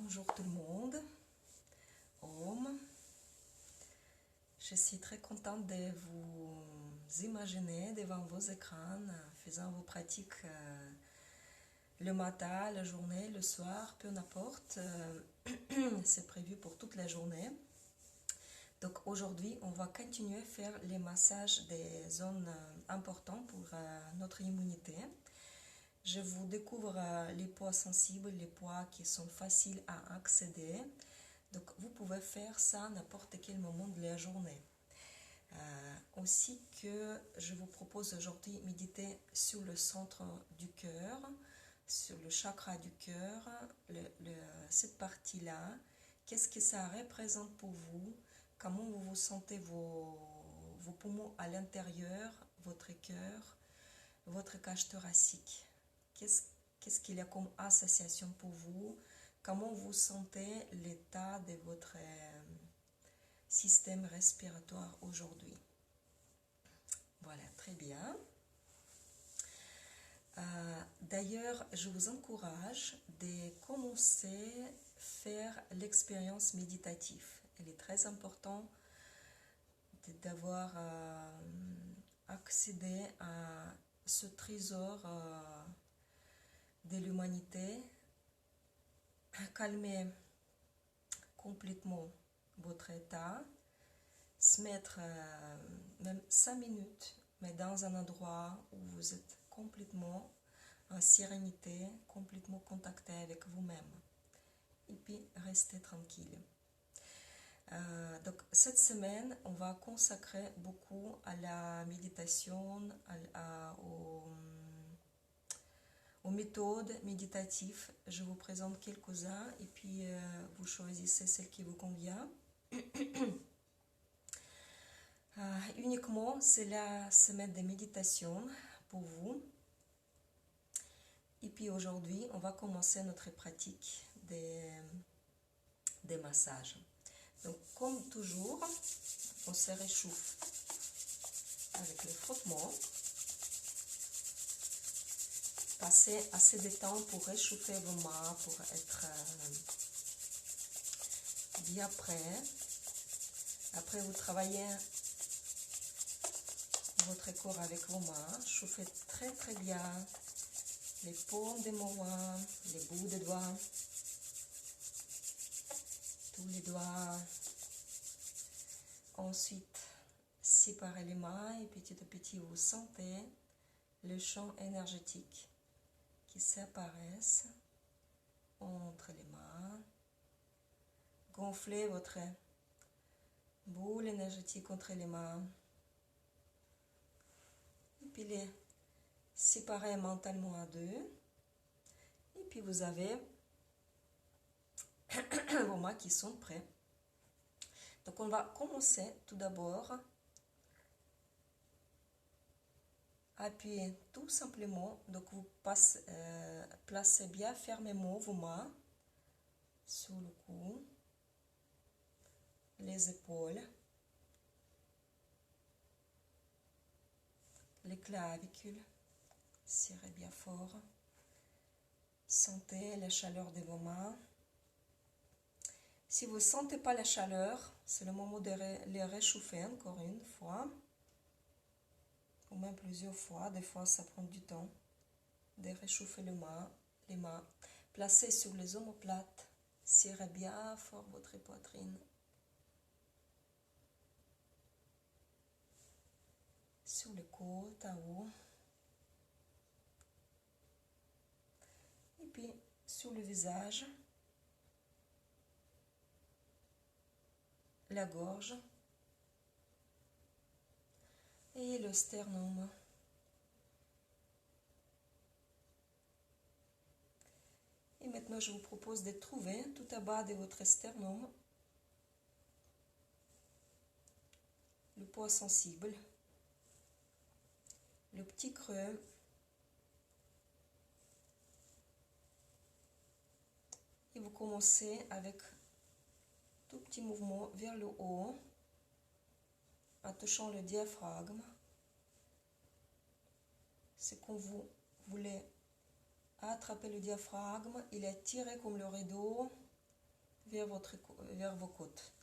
Bonjour tout le monde. Om. Je suis très contente de vous imaginer devant vos écrans, faisant vos pratiques le matin, la journée, le soir, peu n'importe. C'est prévu pour toute la journée. Donc aujourd'hui, on va continuer à faire les massages des zones importantes pour notre immunité. Je vous découvre les poids sensibles, les poids qui sont faciles à accéder. Donc vous pouvez faire ça à n'importe quel moment de la journée. Aussi que je vous propose aujourd'hui méditer sur le centre du cœur, sur le chakra du cœur, cette partie-là. Qu'est-ce que ça représente pour vous? Comment vous vous sentez vos poumons à l'intérieur, votre cœur, votre cage thoracique? Qu'est-ce qu'il y a comme association pour vous? Comment vous sentez l'état de votre système respiratoire aujourd'hui? Voilà, très bien. D'ailleurs, je vous encourage de commencer à faire l'expérience méditative. Il est très important d'avoir accédé à ce trésor de l'humanité, calmer complètement votre état, se mettre même 5 minutes, mais dans un endroit où vous êtes complètement en sérénité, complètement contacté avec vous-même, et puis rester tranquille. Donc cette semaine, on va consacrer beaucoup à la méditation, aux méthodes méditatives. Je vous présente quelques-uns et puis vous choisissez celle qui vous convient. Uniquement, c'est la semaine de méditation pour vous. Et puis aujourd'hui, on va commencer notre pratique des massages. Donc, comme toujours, on se réchauffe avec le frottement. Passez assez de temps pour réchauffer vos mains, pour être bien prêt. Après, vous travaillez votre corps avec vos mains. Chauffez très très bien les paumes des mains, les bouts des doigts, tous les doigts. Ensuite, séparez les mains et petit à petit, vous sentez le champ énergétique qui s'apparaissent entre les mains. Gonflez votre boule énergétique entre les mains. Et puis les séparez mentalement à deux. Et puis vous avez vos mains qui sont prêts. Donc on va commencer tout d'abord. Appuyez tout simplement. Donc vous placez bien fermement vos mains sur le cou, les épaules, les clavicules. Serrez bien fort. Sentez la chaleur de vos mains. Si vous ne sentez pas la chaleur, c'est le moment de les réchauffer encore une fois. Ou même plusieurs fois. Des fois, ça prend du temps de réchauffer les mains. Placez sur les omoplates. Serrez bien fort votre poitrine. Sur les côtes, à haut. Et puis, sur le visage, la gorge et le sternum. Et maintenant, je vous propose de trouver tout à bas de votre sternum le point sensible, le petit creux. Et vous commencez avec tout petit mouvement vers le haut, en touchant le diaphragme. C'est quand vous voulez attraper le diaphragme, il est tiré comme le rideau, vers vos côtes.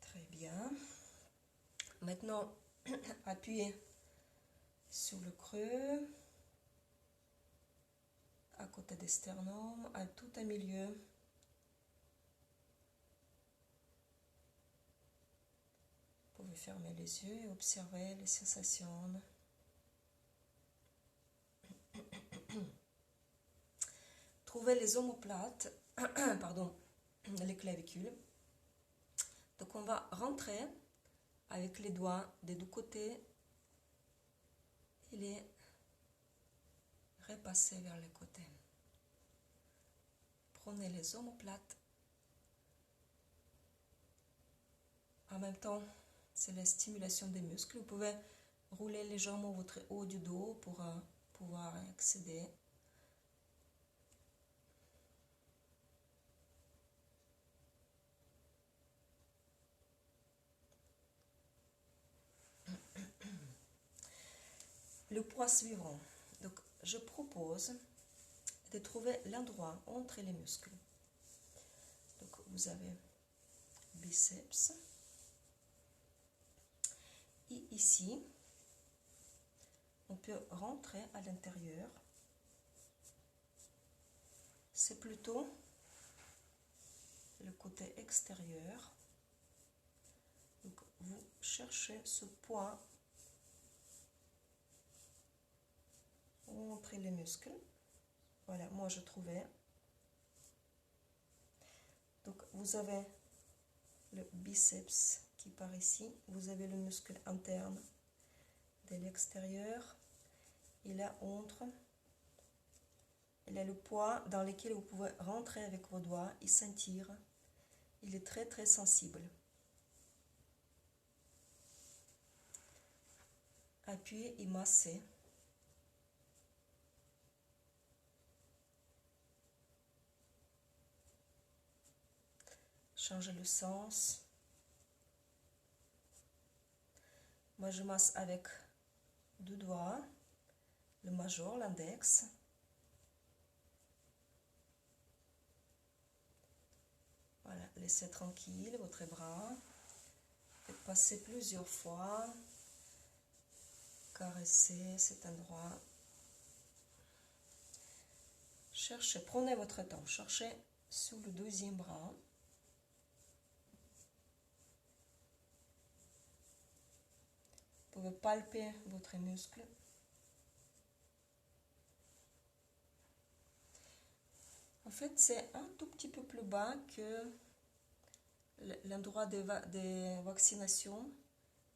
Très bien. Maintenant, appuyez sur le creux, à côté des sternums, à tout à milieu. Vous pouvez fermer les yeux et observer les sensations. Trouvez les omoplates, pardon, les clavicules. Donc on va rentrer avec les doigts des deux côtés et les repasser vers les côtés. Prenez les omoplates. En même temps, c'est la stimulation des muscles. Vous pouvez rouler légèrement votre haut du dos pour pouvoir accéder. Le point suivant. Donc, je propose de trouver l'endroit entre les muscles. Donc, vous avez biceps. Et ici, on peut rentrer à l'intérieur. C'est plutôt le côté extérieur. Donc, vous cherchez ce point entre les muscles. Voilà, moi je trouvais. Donc, vous avez le biceps qui part ici. Vous avez le muscle interne de l'extérieur. Et là, entre. Il a le poids dans lequel vous pouvez rentrer avec vos doigts et sentir. Il est très très sensible. Appuyez et massez. Changez le sens. Moi, je masse avec deux doigts, le majeur, l'index. Voilà, laissez tranquille votre bras. Faites passer plusieurs fois. Caressez cet endroit. Cherchez, prenez votre temps. Cherchez sous le deuxième bras. Vous pouvez palper votre muscle. En fait, c'est un tout petit peu plus bas que l'endroit des vaccinations.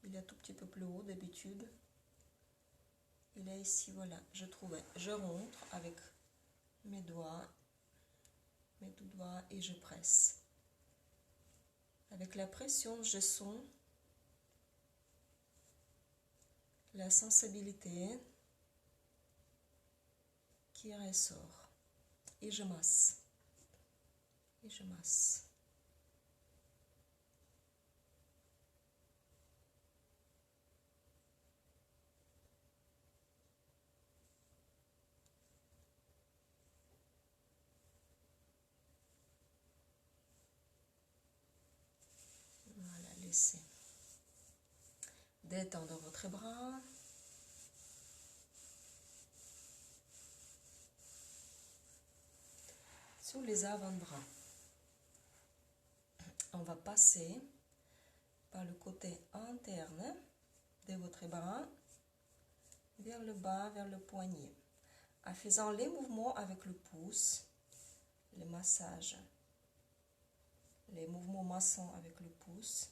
Il est un tout petit peu plus haut d'habitude. Il est ici, voilà, je trouvais. Je rentre avec mes deux doigts et je presse. Avec la pression, je sens la sensibilité qui ressort. Et je masse. Et je masse. Voilà, laissez détendre votre bras. Sur les avant-bras, on va passer par le côté interne de votre bras vers le bas, vers le poignet, en faisant les mouvements avec le pouce, le massage, les mouvements massants avec le pouce,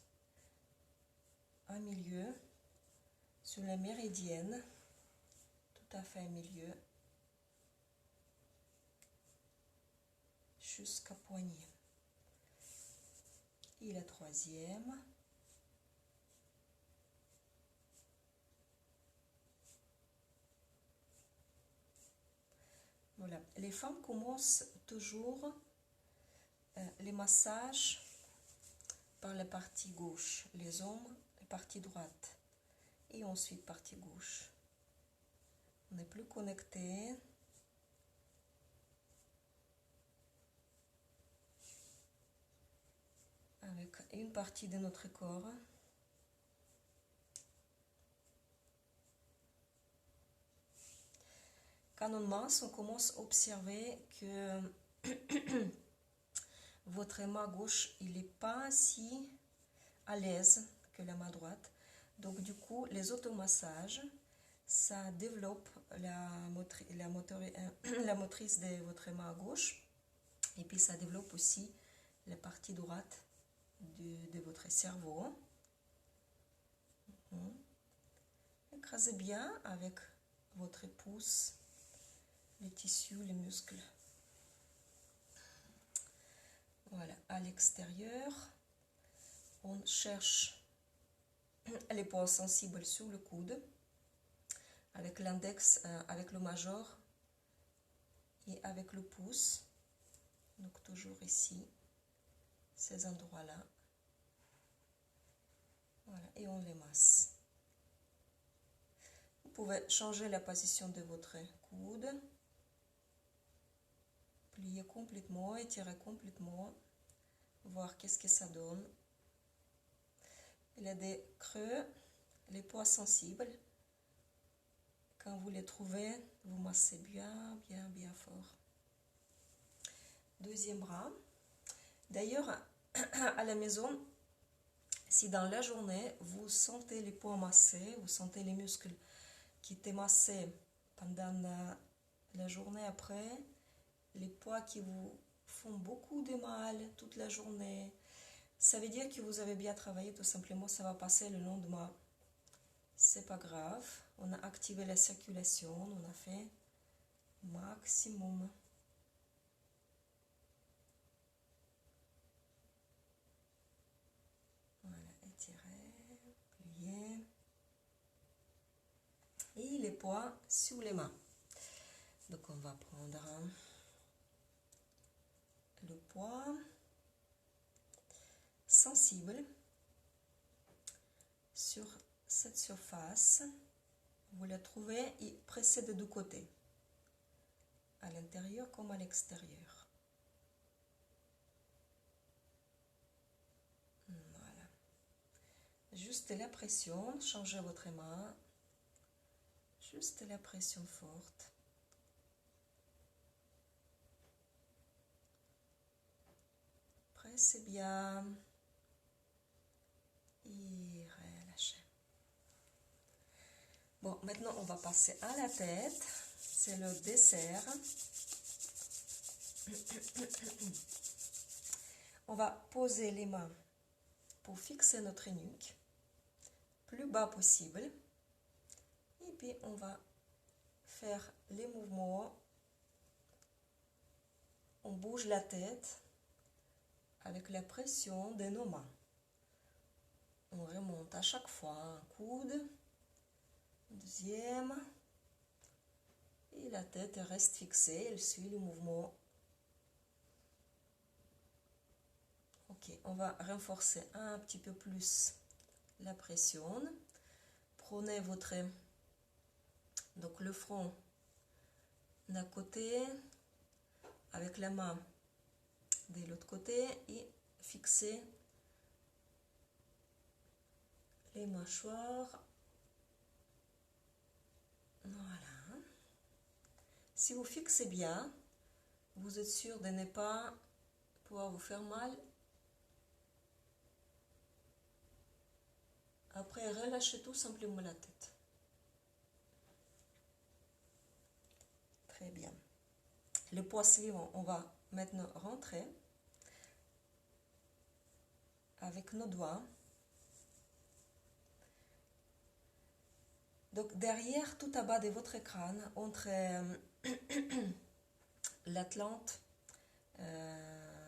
en milieu, sur la méridienne, tout à fait au milieu, jusqu'à poignet. Et la troisième. Voilà. Les femmes commencent toujours les massages par la partie gauche, les hommes la partie droite. et ensuite partie gauche. On est plus connecté. Avec une partie de notre corps. Quand on masse, on commence à observer que votre main gauche, il n'est pas si à l'aise que la main droite. Donc du coup, les automassages, ça développe la motrice de votre main gauche. Et puis ça développe aussi la partie droite de votre cerveau. Écrasez bien avec votre pouce les tissus, les muscles. Voilà, à l'extérieur, on cherche les points sensibles sur le coude, avec l'index, avec le majeur et avec le pouce. Donc toujours ici, ces endroits-là. Voilà, et on les masse. Vous pouvez changer la position de votre coude. Plier complètement, étirer complètement, voir qu'est-ce que ça donne. Il y a des creux, les points sensibles. Quand vous les trouvez, vous massez bien, bien, bien fort. Deuxième bras. D'ailleurs, à la maison, si dans la journée, vous sentez les points massés, vous sentez les muscles qui étaient massés pendant la journée après, les poids qui vous font beaucoup de mal toute la journée, ça veut dire que vous avez bien travaillé, tout simplement, ça va passer le lendemain. C'est pas grave, on a activé la circulation, on a fait maximum. Voilà, étirer, plier. Et les poids sur les mains. Donc on va prendre le poids sensible sur cette surface. Vous la trouvez et pressez des deux côtés, à l'intérieur comme à l'extérieur. Voilà. Juste la pression, changez votre main. Juste la pression forte. Pressez bien. Et relâchez. Bon, maintenant on va passer à la tête. C'est le dessert. On va poser les mains pour fixer notre nuque, plus bas possible. Et puis on va faire les mouvements. On bouge la tête avec la pression de nos mains. On remonte à chaque fois un coude, deuxième, et la tête reste fixée, elle suit le mouvement. Ok, on va renforcer un petit peu plus la pression. Prenez votre, donc le front d'un côté, avec la main de l'autre côté, et fixez les mâchoires. Voilà. Si vous fixez bien, vous êtes sûr de ne pas pouvoir vous faire mal. Après, relâchez tout simplement la tête. Très bien. Le poids suivant, on va maintenant rentrer avec nos doigts. Donc derrière, tout à bas de votre crâne, entre l'Atlante,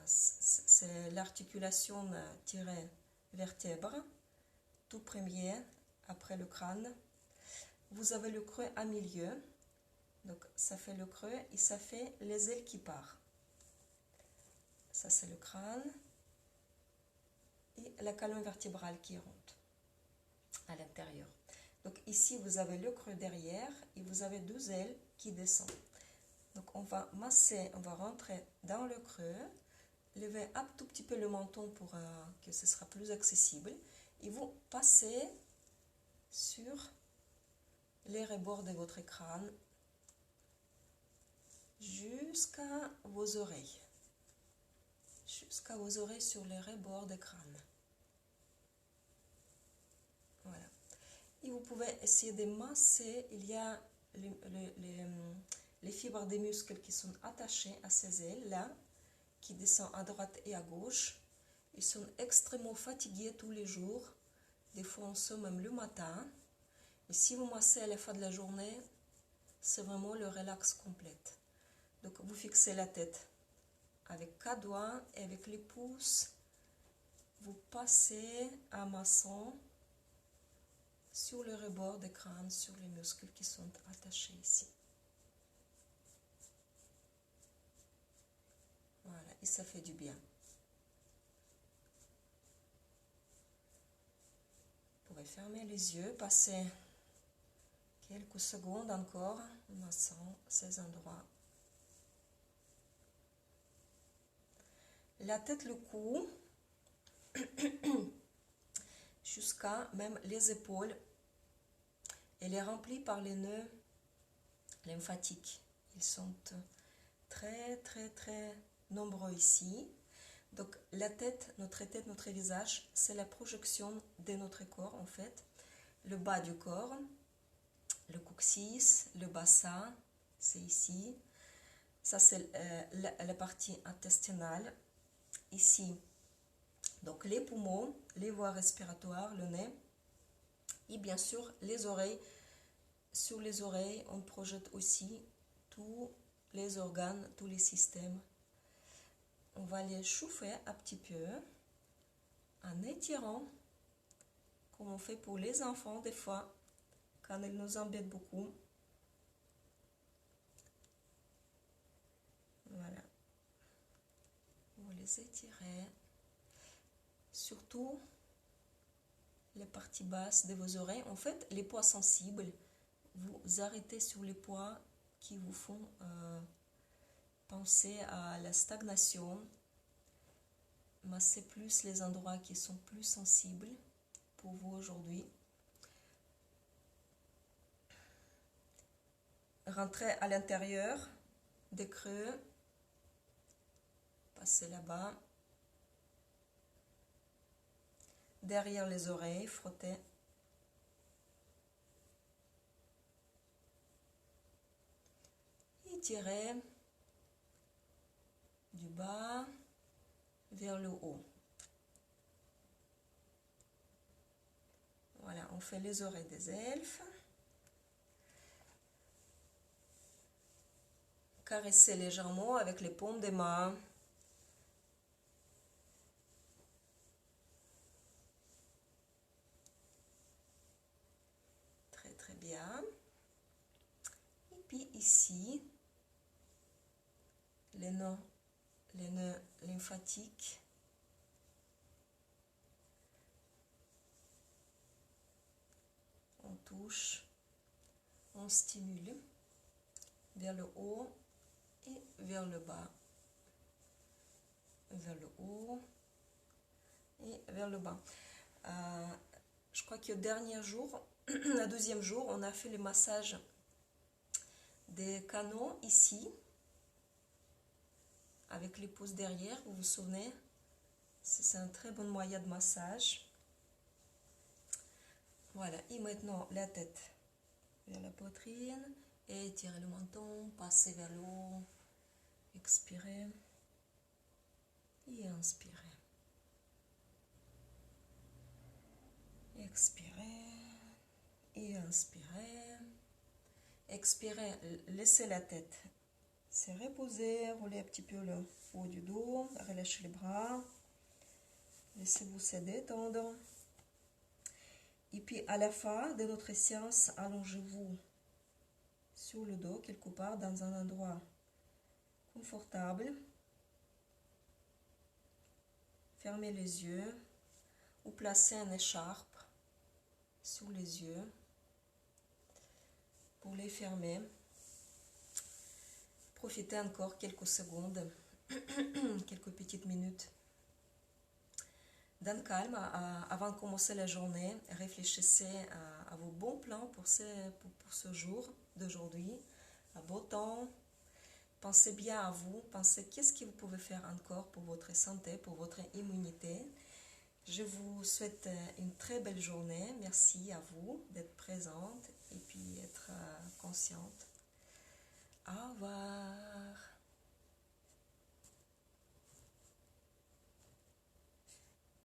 c'est l'articulation tirée vertèbre, tout premier après le crâne. Vous avez le creux à milieu, donc ça fait le creux et ça fait les ailes qui partent. Ça c'est le crâne et la colonne vertébrale qui rentre à l'intérieur. Donc ici, vous avez le creux derrière et vous avez deux ailes qui descendent. Donc on va masser, on va rentrer dans le creux, lever un tout petit peu le menton pour que ce sera plus accessible. Et vous passez sur les rebords de votre crâne jusqu'à vos oreilles. Jusqu'à vos oreilles sur les rebords des crânes. Voilà. Et vous pouvez essayer de masser. Il y a les fibres des muscles qui sont attachées à ces ailes-là, qui descendent à droite et à gauche. Ils sont extrêmement fatigués tous les jours. Des fois, on sort même le matin. Et si vous massez à la fin de la journée, c'est vraiment le relax complet. Donc, vous fixez la tête avec 4 doigts et avec les pouces, vous passez en massant sur le rebord des crânes, sur les muscles qui sont attachés ici. Voilà, et ça fait du bien. Vous pouvez fermer les yeux, passer quelques secondes encore en massant ces endroits. La tête, le cou, jusqu'à même les épaules, elle est remplie par les nœuds lymphatiques. Ils sont très nombreux ici. Donc la tête, notre visage, c'est la projection de notre corps en fait. Le bas du corps, le coccyx, le bassin, c'est ici. Ça c'est la partie intestinale. Ici, donc les poumons, les voies respiratoires, le nez et bien sûr les oreilles. Sur les oreilles, on projette aussi tous les organes, tous les systèmes. On va les chauffer un petit peu en étirant, comme on fait pour les enfants des fois, quand ils nous embêtent beaucoup. Voilà. Vous les étirez. Surtout les parties basses de vos oreilles. En fait, les points sensibles, vous arrêtez sur les points qui vous font penser à la stagnation. Massez plus les endroits qui sont plus sensibles pour vous aujourd'hui. Rentrez à l'intérieur des creux. Passez là-bas. Derrière les oreilles, frottez. Étirez du bas vers le haut. Voilà, on fait les oreilles des elfes. Caressez légèrement avec les paumes des mains. Très bien. Et puis ici, les nœuds lymphatiques. On touche, on stimule vers le haut et vers le bas. Vers le haut et vers le bas. Je crois que le dernier jour, le deuxième jour, on a fait le massage des canaux ici, avec les pouces derrière, vous vous souvenez? C'est un très bon moyen de massage. Voilà, et maintenant la tête vers la poitrine, et étirez le menton, passez vers le haut, expirez et inspirez. Expirez et inspirez. Expirez, laissez la tête se reposer, roulez un petit peu le haut du dos, relâchez les bras, laissez-vous se détendre. Et puis à la fin de notre séance, allongez-vous sur le dos quelque part dans un endroit confortable. Fermez les yeux ou placez une écharpe sur les yeux. pour les fermer. Profitez encore quelques secondes, quelques petites minutes d'un calme avant de commencer la journée. Réfléchissez à vos bons plans pour ce jour d'aujourd'hui, à beau temps. Pensez bien à vous, pensez qu'est-ce que vous pouvez faire encore pour votre santé, pour votre immunité. Je vous souhaite une très belle journée. Merci à vous d'être présente et puis être consciente. Au revoir.